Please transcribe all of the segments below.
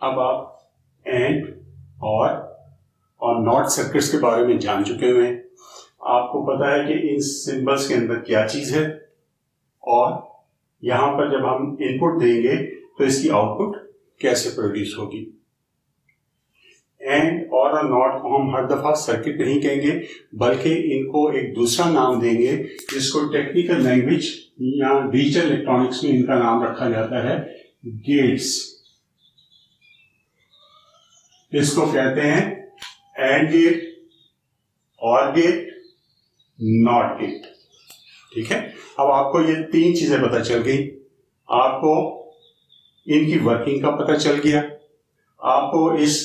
अब आप एंड और नॉट सर्किट्स के बारे में जान चुके हुए हैं। आपको पता है कि इन सिंबल्स के अंदर क्या चीज है और यहां पर जब हम इनपुट देंगे तो इसकी आउटपुट कैसे प्रोड्यूस होगी। एंड और नॉट को हम हर दफा सर्किट नहीं कहेंगे, बल्कि इनको एक दूसरा नाम देंगे जिसको टेक्निकल लैंग्वेज या डिजिटल इलेक्ट्रॉनिक्स में इनका नाम रखा जाता है गेट्स। इसको कहते हैं एंड गेट, और गेट, नॉट गेट। ठीक है, अब आपको ये तीन चीजें पता चल गई। आपको इनकी वर्किंग का पता चल गया, आपको इस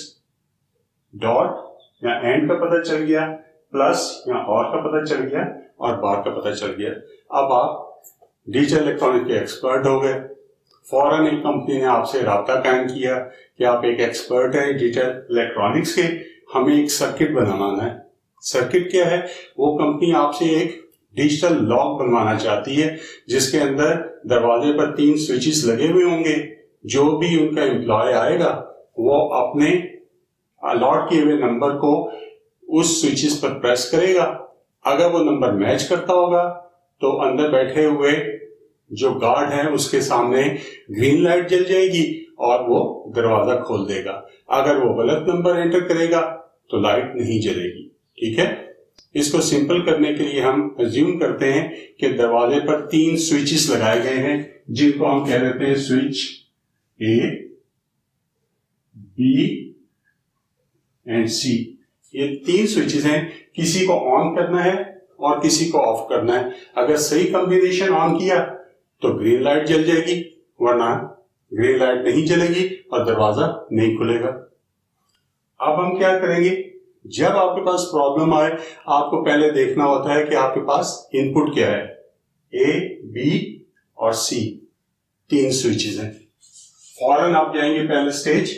डॉट या एंड का पता चल गया, प्लस या और का पता चल गया और बार का पता चल गया। अब आप डिजिटल इलेक्ट्रॉनिक्स के एक्सपर्ट हो गए। फौरन एक कंपनी ने आपसे राब्ता कायम किया कि आप एक एक्सपर्ट हैं डिजिटल इलेक्ट्रॉनिक्स के, हमें एक सर्किट बनवाना है। सर्किट क्या है? वो कंपनी आपसे एक डिजिटल लॉक बनवाना चाहती है जिसके अंदर दरवाजे पर 3 स्विचेस लगे हुए होंगे। जो भी उनका एम्प्लॉय आएगा वो अपने अलॉट किए हुए नंबर को उस स्विचेस पर प्रेस करेगा। अगर वो नंबर मैच करता होगा तो अंदर बैठे हुए जो गार्ड है उसके सामने ग्रीन लाइट जल जाएगी और वो दरवाजा खोल देगा। अगर वो गलत नंबर एंटर करेगा तो लाइट नहीं जलेगी। ठीक है, इसको सिंपल करने के लिए हम अज्यूम करते हैं कि दरवाजे पर 3 स्विचेस लगाए गए हैं जिनको हम कह देते हैं स्विच ए, बी एंड सी। ये 3 स्विचेस हैं, किसी को ऑन करना है और किसी को ऑफ करना है। अगर सही कॉम्बिनेशन ऑन किया तो ग्रीन लाइट जल जाएगी, वरना ग्रीन लाइट नहीं जलेगी और दरवाजा नहीं खुलेगा। अब हम क्या करेंगे? जब आपके पास प्रॉब्लम आए आपको पहले देखना होता है कि आपके पास इनपुट क्या है। ए, बी और सी 3 स्विचेस हैं। फौरन आप जाएंगे पहले स्टेज,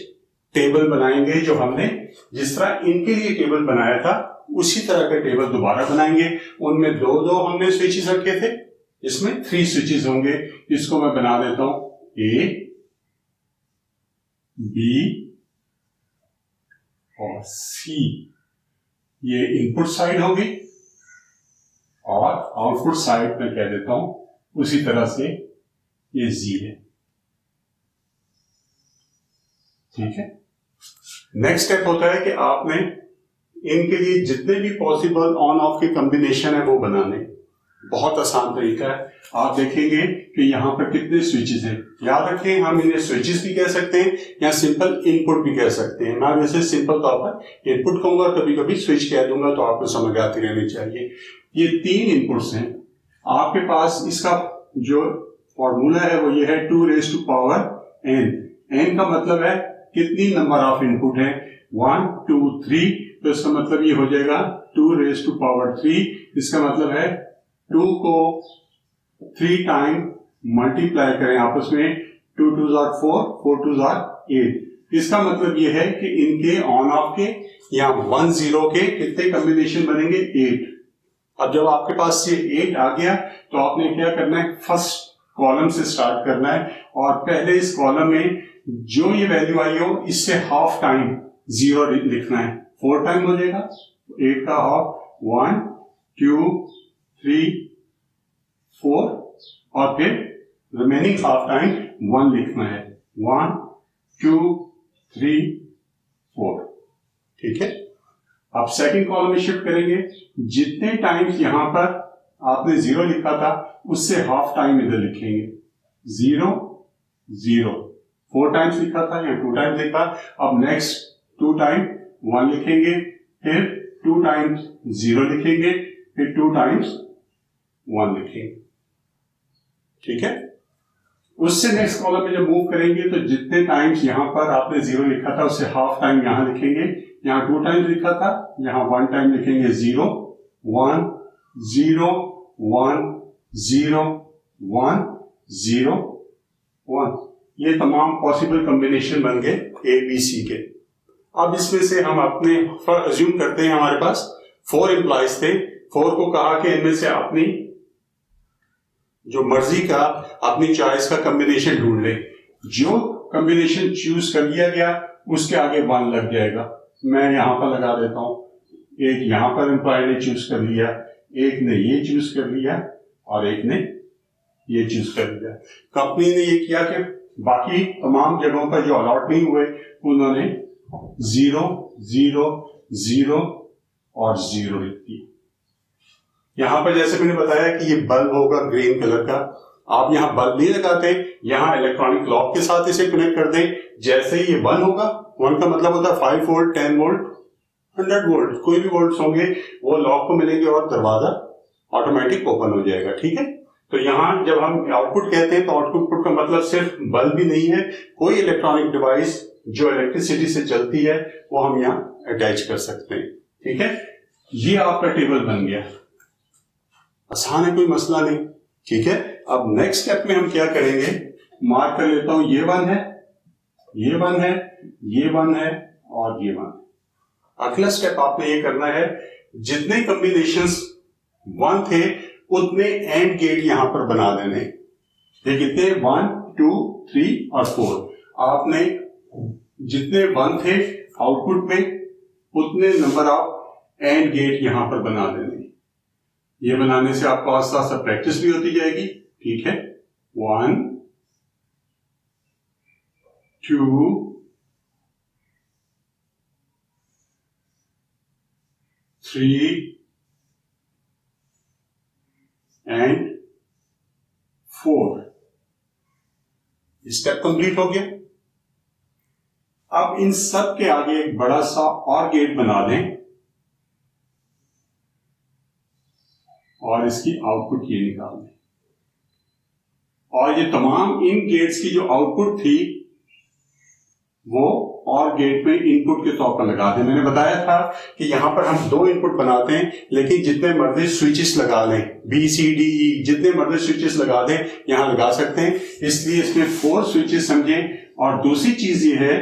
टेबल बनाएंगे जो हमने जिस तरह इनके लिए टेबल बनाया था उसी तरह का टेबल दोबारा बनाएंगे। उनमें 2-2 हमने स्विचेस रखे थे, इसमें 3 स्विचेस होंगे। इसको मैं बना देता हूं ए, बी और सी। ये इनपुट साइड होगी और आउटपुट साइड में कह देता हूं उसी तरह से ये जी है। ठीक है, नेक्स्ट स्टेप होता है कि आपने इनके लिए जितने भी पॉसिबल ऑन ऑफ के कॉम्बिनेशन है वो बनाने। बहुत आसान तरीका है। आप देखेंगे कि यहां पर कितने स्विचेस हैं। याद रखें, हम इन्हें स्विचेस भी कह सकते हैं या सिंपल इनपुट भी कह सकते हैं। मैं वैसे सिंपल तौर पर इनपुट कहूंगा, कभी कभी स्विच कह दूंगा, तो आपको समझ आती रहनी चाहिए। ये 3 इनपुट्स हैं आपके पास। इसका जो फॉर्मूला है वो ये है 2 raised to power n। n का मतलब है कितनी नंबर ऑफ इनपुट है, 1, 2, 3। तो इसका मतलब ये हो जाएगा 2 raised to power 3। इसका मतलब है 2 को 3 टाइम मल्टीप्लाई करें आपस में, 2 2s are 4, 4 2s are 8। इसका मतलब ये है कि इनके ऑन ऑफ के या 1 0 के कितने कॉम्बिनेशन बनेंगे, 8। अब जब आपके पास ये 8 आ गया तो आपने क्या करना है, फर्स्ट कॉलम से स्टार्ट करना है और पहले इस कॉलम में जो ये वैल्यू आई हो इससे हाफ टाइम 0 लिखना है। 4 टाइम हो जाएगा, 8 का हाफ 1 2 3 4 और फिर रिमेनिंग हाफ टाइम 1 लिखना है, 1 2 3 4। ठीक है, अब सेकंड कॉलम में शिफ्ट करेंगे। जितने टाइम्स यहां पर आपने 0 लिखा था उससे हाफ टाइम इधर लिखेंगे, 0 0। 4 टाइम्स लिखा था या 2 टाइम्स लिखा। अब नेक्स्ट 2 टाइम 1 लिखेंगे, फिर 2 टाइम्स 0 लिखेंगे, फिर 2 टाइम्स 1 लिखेंगे। ठीक है, उससे नेक्स्ट कॉलम में जब मूव करेंगे तो जितने टाइम्स यहां पर आपने 0 लिखा था उससे हाफ टाइम यहां लिखेंगे। यहां 2 टाइम्स लिखा था, यहां 1 टाइम लिखेंगे, 0 1 0 1 0 1 0 1। ये तमाम पॉसिबल कॉम्बिनेशन बन गए ए बी सी के। अब इसमें से हम अपने अज्यूम करते हैं हमारे पास 4 एम्प्लॉयज थे। 4 को कहा कि इनमें से अपनी जो मर्जी का, अपनी चॉइस का कॉम्बिनेशन ढूंढ ले। जो कॉम्बिनेशन चूज कर लिया गया उसके आगे 1 लग जाएगा। मैं यहां पर लगा देता हूं, एक यहां पर एम्प्लॉय ने चूज कर लिया, एक ने ये चूज कर लिया और एक ने ये चूज कर लिया। कंपनी ने ये किया कि बाकी तमाम जगहों पर जो अलॉट नहीं हुए उन्होंने 0 0 0 और 0 लिख दिया। यहां पर जैसे मैंने बताया कि ये बल्ब होगा ग्रीन कलर का, आप यहां बल्ब नहीं लगाते, यहां इलेक्ट्रॉनिक लॉक के साथ इसे कनेक्ट कर दें। जैसे ही ये 1 होगा, 1 का मतलब होता है 5 वोल्ट, 10 वोल्ट, 100 वोल्ट, कोई भी वोल्ट होंगे वो लॉक को मिलेंगे और दरवाजा ऑटोमेटिक ओपन हो जाएगा। ठीक है, तो यहां जब हम आउटपुट कहते हैं तो आउटपुट का मतलब सिर्फ बल्ब ही नहीं है, कोई इलेक्ट्रॉनिक डिवाइस जो इलेक्ट्रिसिटी से चलती है वो हम यहाँ अटैच कर सकते हैं। ठीक है, ये आपका टेबल बन गया, आसान है, कोई मसला नहीं। ठीक है, अब नेक्स्ट स्टेप में हम क्या करेंगे, मार्क कर लेता हूं, ये 1 है, ये 1 है, ये 1 है और ये 1 है। अगला स्टेप आपने ये करना है, जितने कॉम्बिनेशंस 1 थे उतने एंड गेट यहां पर बना देने। ये कितने, 1 2 3 और 4। आपने जितने 1 थे आउटपुट में उतने नंबर ऑफ एंड गेट यहां पर बना देने। ये बनाने से आपको आस्ता आस्ता प्रैक्टिस भी होती जाएगी। ठीक है, 1 2 3 एंड 4। स्टेप कंप्लीट हो गया। अब इन सब के आगे एक बड़ा सा और गेट बना दें और इसकी आउटपुट ये निकाल दें, और ये तमाम इन गेट्स की जो आउटपुट थी वो और गेट में इनपुट के तौर पर लगा दें। मैंने बताया था कि यहां पर हम 2 इनपुट बनाते हैं, लेकिन जितने मर्जी स्विचेस लगा लें, बी सी डी ई, जितने मर्जी स्विचेस लगा दें यहां लगा सकते हैं, इसलिए इसमें 4 स्विचेस समझें। और दूसरी चीज ये है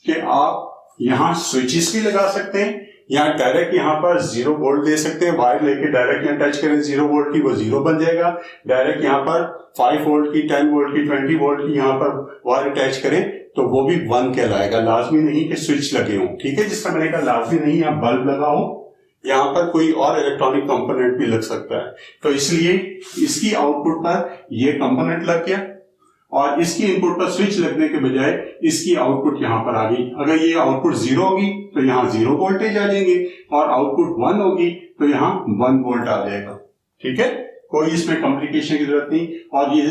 कि आप यहां स्विचेस भी लगा सकते हैं, यहां डायरेक्ट यहां पर 0 वोल्ट दे सकते हैं, वायर लेके डायरेक्ट यहां टच करें 0 वोल्ट की, वो 0 बन जाएगा। डायरेक्ट यहां पर 5 वोल्ट की, 10 वोल्ट की, 20 वोल्ट की यहां पर वायर अटैच करें तो वो भी 1 कहलाएगा। लाजमी नहीं कि स्विच लगे हों। ठीक है, जिसका मैंने कहा लाजमी नहीं आप बल्ब लगाओ, यहां पर कोई और इलेक्ट्रॉनिक कंपोनेंट भी लग सकता है। तो इसलिए इसकी आउटपुट पर ये कंपोनेंट लग गया और इसकी इनपुट पर स्विच लगने के बजाय इसकी आउटपुट यहां पर आ गई। अगर ये आउटपुट 0 होगी तो यहां 0 वोल्टेज आ जाएंगे, और आउटपुट 1 होगी तो यहां 1 वोल्ट आ जाएगा। ठीक है, कोई इसमें कॉम्प्लिकेशन की जरूरत नहीं। और ये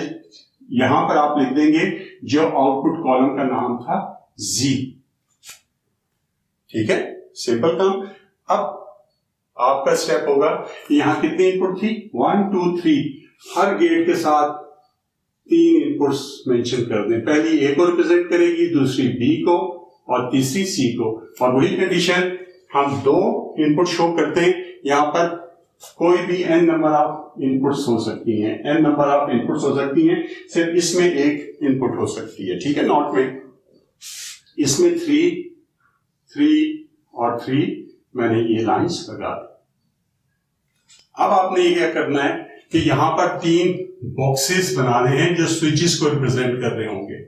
यहां पर आप लिख देंगे जो आउटपुट कॉलम का नाम था Z। ठीक है, सिंपल काम। अब आपका स्टेप होगा, यहां कितनी इनपुट थी, 1 2 3, हर गेट के साथ 3 इनपुट्स मेंशन कर दें। पहली A को रिप्रेजेंट करेगी, दूसरी B को और तीसरी C को। और वही कंडीशन हम 2 इनपुट शो करते हैं। यहां पर कोई भी n नंबर ऑफ इनपुट्स हो सकती हैं, n नंबर ऑफ इनपुट्स हो सकती हैं, सिर्फ इसमें एक इनपुट हो सकती है। ठीक है, नॉट में इसमें 3 3 और 3 मैंने ये लाइंस लगा दी। अब आपने ये क्या करना है कि यहां पर 3 बॉक्सेस बनाने हैं जो स्विचेस को रिप्रेजेंट कर रहे होंगे।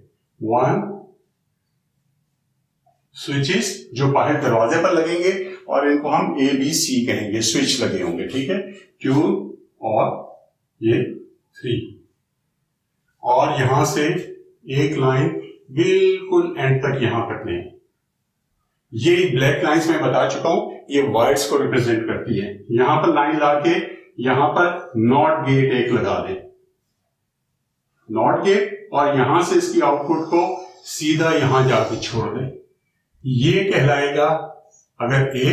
1 स्विचेस जो बाहर दरवाजे पर लगेंगे और इनको हम A B C कहेंगे, स्विच लगे होंगे। ठीक है, 2 और ये 3, और यहां से एक लाइन बिल्कुल एंड तक यहां तक लें। ये ब्लैक लाइंस मैं बता चुका हूं, ये वायर्स को रिप्रेजेंट करती है। यहां पर लाइन लाके यहां पर नॉट गेट एक लगा दें, नॉट गेट, और यहां से इसकी आउटपुट को सीधा यहां जाके छोड़ दें। ये कहलाएगा अगर A,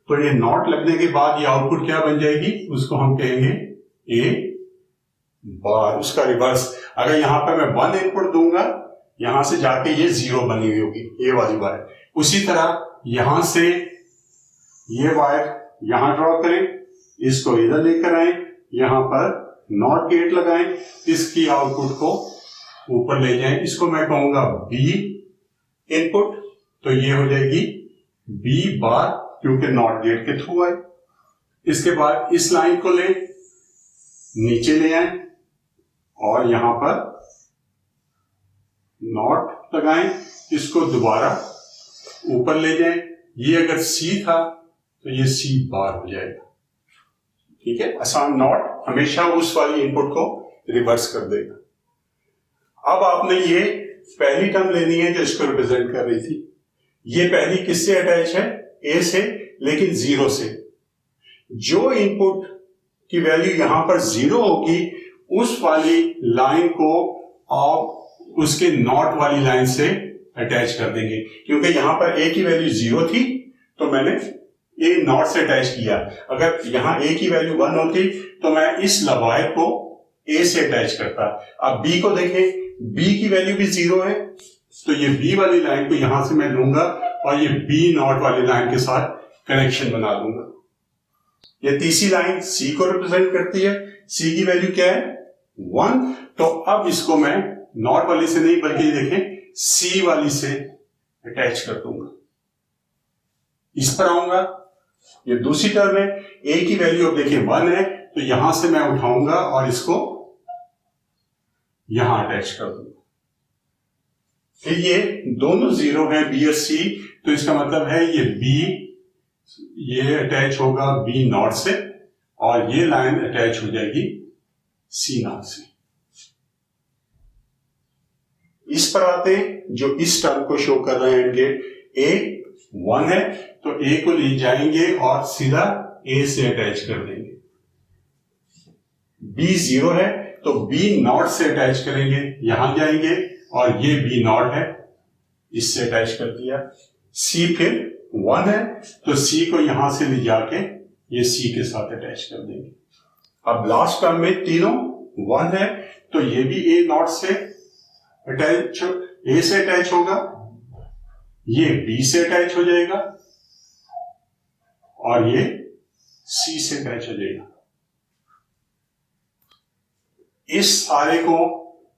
तो ये नॉट लगने के बाद ये आउटपुट क्या बन जाएगी, उसको हम कहेंगे A बार। उसका रिवर्स, अगर यहां पर मैं 1 इनपुट दूंगा, यहां से जाके ये 0 बनी हुई होगी, ये वाली वायर। उसी तरह यहां से ये वायर यहां ड्रॉ करें, इसको इधर लेकर आए, यहां पर नॉट गेट लगाएं, इसकी आउटपुट को ऊपर ले जाएं। इसको मैं कहूंगा B इनपुट, तो ये हो जाएगी B बार, क्योंकि नॉट गेट के थ्रू आए। इसके बाद इस लाइन को ले नीचे ले आए और यहां पर नॉट लगाएं, इसको दोबारा ऊपर ले जाएं। ये अगर सी था तो ये सी बार हो जाएगा। ठीक है, आसान नॉट हमेशा उस वाली इनपुट को रिवर्स कर देगा। अब आपने ये पहली टर्म लेनी है जो इसको रिप्रेजेंट कर रही थी। ये पहली किससे अटैच है? ए से, लेकिन जीरो से। जो इनपुट की वैल्यू यहां पर जीरो होगी उस वाली लाइन को आप उसके नॉट वाली लाइन से अटैच कर देंगे। क्योंकि यहां पर ए की वैल्यू जीरो थी तो मैंने ए नॉट से अटैच किया। अगर यहां ए की वैल्यू 1 होती तो मैं इस लवायत को ए से अटैच करता। अब बी को देखें, बी की वैल्यू भी जीरो है तो ये बी वाली लाइन को यहां से मैं लूंगा और ये बी नॉट वाली लाइन के साथ कनेक्शन बना लूंगा। ये तीसरी लाइन सी को रिप्रेजेंट करती है। सी की वैल्यू क्या है? 1। तो अब इसको मैं नॉट वाली से नहीं बल्कि देखें सी वाली से अटैच कर दूंगा। इस पर आऊंगा, ये दूसरी टर्म है। ए की वैल्यू अब देखिए 1 है तो यहां से मैं उठाऊंगा और इसको यहां अटैच कर दूंगा। फिर ये दोनों जीरो है, बी और सी, तो इसका मतलब है ये बी ये अटैच होगा बी नॉट से और ये लाइन अटैच हो जाएगी सी नॉट से। इस पर आते हैं जो इस टर्म को शो कर रहे हैं एंड गेट। ए 1 है तो ए को ले जाएंगे और सीधा ए से अटैच कर देंगे। बी 0 है तो बी नॉट से अटैच करेंगे, यहां जाएंगे और ये बी नॉट है, इससे अटैच कर दिया। सी फिर 1 है तो सी को यहां से ले जाके ये सी के साथ अटैच कर देंगे। अब लास्ट टर्म में तीनों 1 है तो ये भी ए नॉट से अटैच, ए से अटैच होगा, ये बी से अटैच हो जाएगा और ये सी से अटैच हो जाएगा। इस सारे को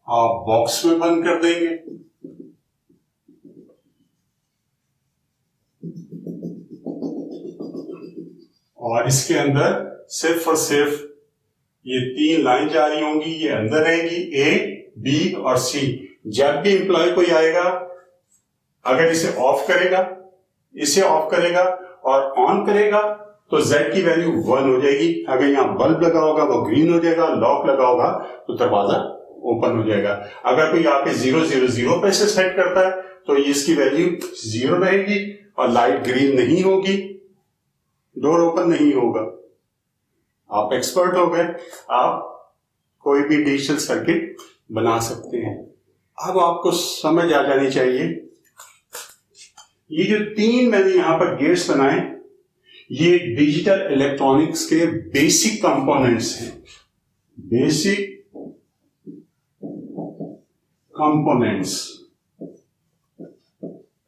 आप बॉक्स में बंद कर देंगे। और इसके अंदर सिर्फ और सिर्फ ये 3 लाइन जा रही होंगी, ये अंदर रहेगी, ए, बी और सी। जब भी एम्प्लॉय कोई आएगा अगर इसे ऑफ करेगा, इसे ऑफ करेगा और ऑन करेगा तो Z की वैल्यू 1 हो जाएगी। अगर यहां बल्ब लगा होगा वो ग्रीन हो जाएगा, लॉक लगा होगा तो दरवाजा ओपन हो जाएगा। अगर कोई आके 000 पे से सेट करता है तो इसकी वैल्यू 0 रहेगी और लाइट ग्रीन नहीं होगी, डोर ओपन नहीं होगा। आप एक्सपर्ट हो गए, आप कोई भी डिजिटल सर्किट बना सकते हैं। अब आपको समझ आ जानी चाहिए ये जो 3 मैंने यहां पर गेट्स बनाए ये डिजिटल इलेक्ट्रॉनिक्स के बेसिक कंपोनेंट्स हैं। बेसिक कंपोनेंट्स,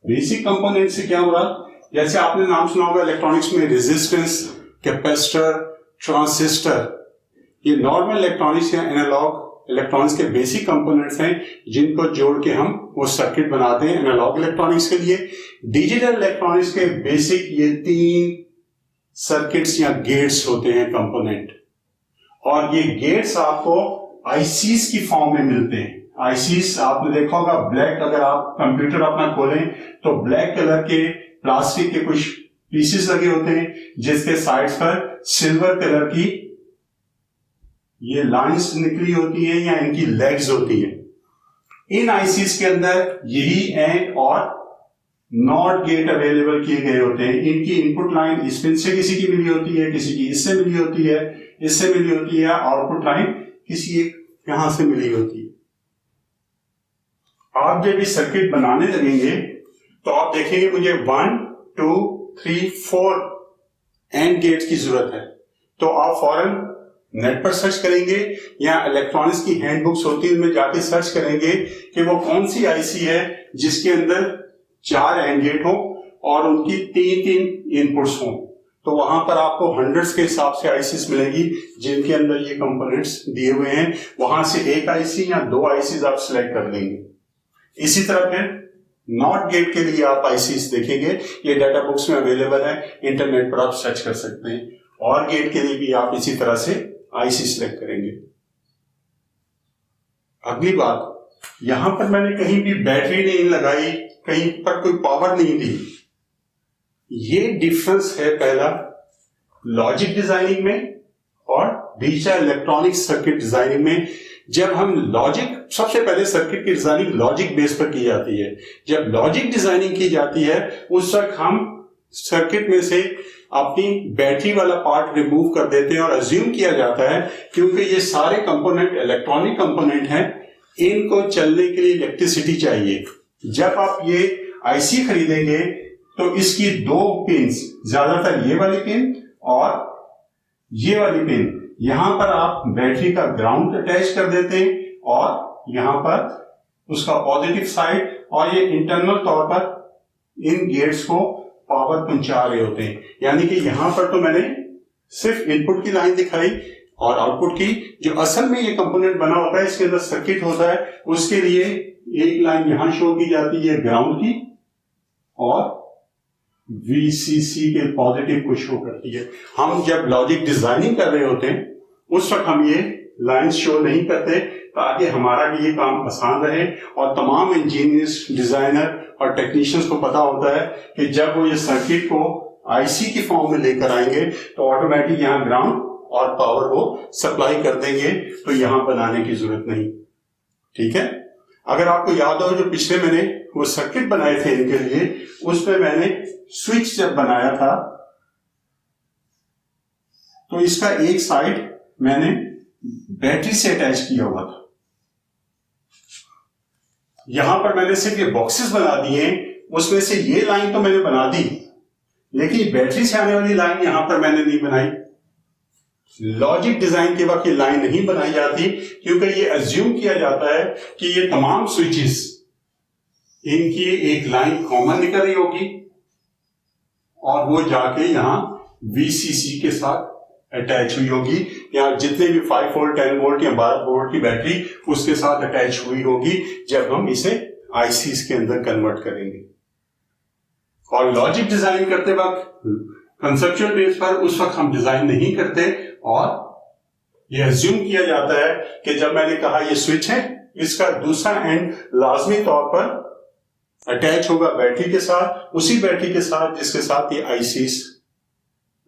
बेसिक कंपोनेंट से क्या हो रहा? जैसे आपने नाम सुना होगा इलेक्ट्रॉनिक्स में रेजिस्टेंस, कैपेसिटर, ट्रांजिस्टर, ये नॉर्मल इलेक्ट्रॉनिक्स या एनालॉग इलेक्ट्रॉनिक्स के बेसिक कंपोनेंट्स हैं जिनको जोड़ के हम वो सर्किट बनाते हैं एनालॉग इलेक्ट्रॉनिक्स के लिए। डिजिटल इलेक्ट्रॉनिक्स के बेसिक ये 3 सर्किट्स या गेट्स होते हैं कंपोनेंट, और ये गेट्स आपको आईसीज की फॉर्म में मिलते हैं। आईसीज आपने देखा होगा ब्लैक, अगर आप कंप्यूटर अपना खोलें तो ब्लैक कलर के प्लास्टिक के कुछ पीसेस लगे होते हैं जिसके साइड्स पर सिल्वर कलर की ये लाइंस निकली होती हैं या इनकी लेग्स होती हैं। इन आईसीज के अंदर यही एंड और नॉट गेट अवेलेबल किए गए होते हैं। इनकी इनपुट लाइन इस पिन से किसी की मिली होती है, किसी की इससे मिली होती है, इससे मिली होती है, आउटपुट लाइन किसी एक यहां से मिली होती है। आप जब ये सर्किट बनाने लगेंगे तो आप देखेंगे मुझे 1 2 3 4 एंड गेट्स की जरूरत है, तो आप फौरन नेट पर सर्च करेंगे या इलेक्ट्रॉनिक्स की हैंडबुक्स होती है उनमें जाके सर्च करेंगे कि वो कौन सी आईसी है जिसके अंदर 4 एंड गेट हो और उनकी 3 इनपुट्स हो। तो वहां पर आपको हंड्रेड्स के हिसाब से आईसीज मिलेगी जिनके अंदर ये कंपोनेंट्स दिए हुए हैं। वहां से एक आईसी या 2 आईसीज आप सिलेक्ट कर लेंगे। इसी तरह फिर नॉट गेट के लिए आप आईसीज देखेंगे, ये डाटा बुक्स में अवेलेबल है, इंटरनेट पर आप सर्च कर सकते हैं। और गेट के लिए भी आप इसी तरह से आईसी सिलेक्ट करेंगे। अगली बात, यहां पर मैंने कहीं भी बैटरी नहीं लगाई, कहीं पर कोई पावर नहीं दी। ये डिफरेंस है पहला लॉजिक डिजाइनिंग में और दूसरा इलेक्ट्रॉनिक सर्किट डिजाइनिंग में। जब हम लॉजिक, सबसे पहले सर्किट की डिजाइनिंग लॉजिक बेस पर की जाती है। जब लॉजिक डिजाइनिंग की जाती है उस वक्त हम सर्किट में से अपनी बैटरी वाला पार्ट रिमूव कर देते हैं और अज्यूम किया जाता है क्योंकि ये सारे कंपोनेंट इलेक्ट्रॉनिक कंपोनेंट हैं, इनको चलने के लिए इलेक्ट्रिसिटी चाहिए। जब आप ये आईसी खरीदेंगे तो इसकी दो पिन्स, ज्यादातर ये वाली पिन और ये वाली पिन, यहां पर आप बैटरी का ग्राउंड अटैच कर देते हैं और यहां पर उसका पॉजिटिव साइड, और ये इंटरनल तौर पर इन गेट्स को पावर पहुंचा रहे होते हैं। यानी कि यहां पर तो मैंने सिर्फ इनपुट की लाइन दिखाई और आउटपुट की, जो असल में ये कंपोनेंट बना होता है, इसके अंदर सर्किट होता है, उसके लिए एक लाइन यहां शो की जाती है ग्राउंड की और VCC के पॉजिटिव को शो करती है। हम जब लॉजिक डिजाइनिंग कर रहे होते हैं उस वक्त हम ये लाइंस शो नहीं करते ताकि हमारा भी ये काम आसान रहे, और तमाम इंजीनियर्स, डिजाइनर और टेक्नीशियंस को पता होता है कि जब वो ये सर्किट को आईसी की फॉर्म में लेकर आएंगे तो ऑटोमेटिक यहाँ ग्राउंड और पावर वो सप्लाई कर देंगे, तो यहां बनाने की जरूरत नहीं। ठीक है, अगर आपको याद हो जो पिछले मैंने वो सर्किट बनाए थे इनके लिए, उसमें मैंने स्विच जब बनाया था तो इसका एक साइड मैंने बैटरी से अटैच किया हुआ था। यहां पर मैंने सिर्फ ये बॉक्सेस बना दिए, उसमें से ये लाइन तो मैंने बना दी, लेकिन बैटरी से आने वाली लाइन यहां पर मैंने नहीं बनाई। लॉजिक डिजाइन के वक्त ये लाइन नहीं बनाई जाती क्योंकि ये अज्यूम किया जाता है कि ये तमाम स्विचेस, इनकी एक लाइन कॉमन निकल रही होगी और वो जाके यहां VCC के साथ अटैच हुई होगी, या जितने भी 5 वोल्ट, 10 वोल्ट या 12 वोल्ट की बैटरी उसके साथ अटैच हुई होगी जब हम इसे आईसीस के अंदर कन्वर्ट करेंगे। और लॉजिक डिजाइन करते वक्त कंसेप्चुअल बेस पर उस वक्त हम डिजाइन नहीं करते और ये अज्यूम किया जाता है कि जब मैंने कहा ये स्विच है, इसका दूसरा एंड लाजमी तौर पर अटैच होगा बैटरी के साथ, उसी बैटरी के साथ जिसके साथ ये आईसीस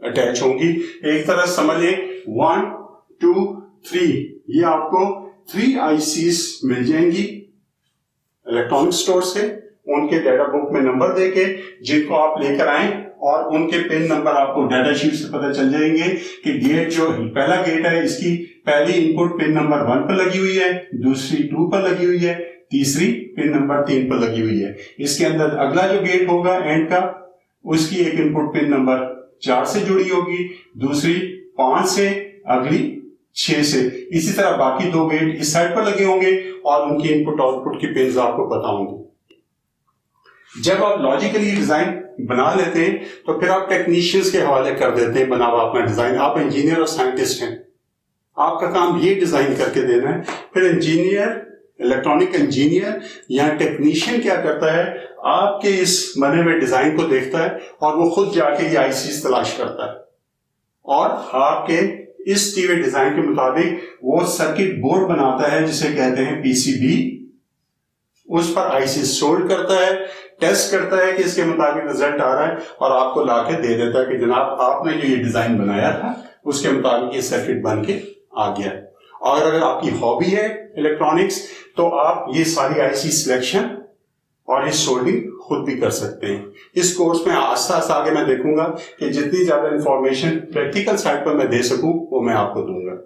अटैच होंगी। एक तरह समझिए 1, 2, 3, ये आपको 3 आईसीस मिल जाएंगी इलेक्ट्रॉनिक स्टोर से, उनके डाटा बुक में नंबर देके, जिनको आप लेकर आए और उनके पिन नंबर आपको डाटा शीट से पता चल जाएंगे कि गेट जो पहला गेट है इसकी पहली इनपुट पिन नंबर 1 पर लगी हुई है, दूसरी 2 पर लगी हुई है, तीसरी पिन नंबर 3 पर लगी हुई है। इसके अंदर अगला जो गेट होगा एंड का, उसकी एक इनपुट पिन नंबर 4 से जुड़ी होगी, दूसरी 5 से, अगली 6 से। इसी तरह बाकी 2 गेट इस साइड पर लगे होंगे और उनकी इनपुट आउटपुट की पिन्स आपको पता होंगी। जब आप लॉजिकली डिजाइन बना लेते हैं तो फिर आप टेक्नीशियंस के हवाले कर देते हैं बना हुआ अपना डिजाइन। आप इंजीनियर और साइंटिस्ट हैं, आपका काम ये डिजाइन करके देना है। फिर इंजीनियर, इलेक्ट्रॉनिक इंजीनियर या टेक्नीशियन क्या करता है, आपके इस बने हुए डिजाइन को देखता है और वो खुद जाके ये आईसीस तलाश करता है और आपके इस टीवी डिजाइन के मुताबिक वो सर्किट बोर्ड बनाता है जिसे कहते हैं पीसीबी। उस पर आईसीस सोल्ड करता है, टेस्ट करता है कि इसके मुताबिक रिजल्ट आ रहा है और आपको लाके दे देता है कि जनाब आपने जो ये डिजाइन बनाया था उसके मुताबिक ये सर्किट बन के आ गया। और अगर आपकी हॉबी है इलेक्ट्रॉनिक्स तो आप ये सारी आईसी सिलेक्शन और ये सोल्डिंग खुद भी कर सकते हैं। इस कोर्स में आस्ता आस्ता आगे मैं देखूंगा कि जितनी ज्यादा इंफॉर्मेशन प्रैक्टिकल साइड पर मैं दे सकूं वो मैं आपको दूंगा।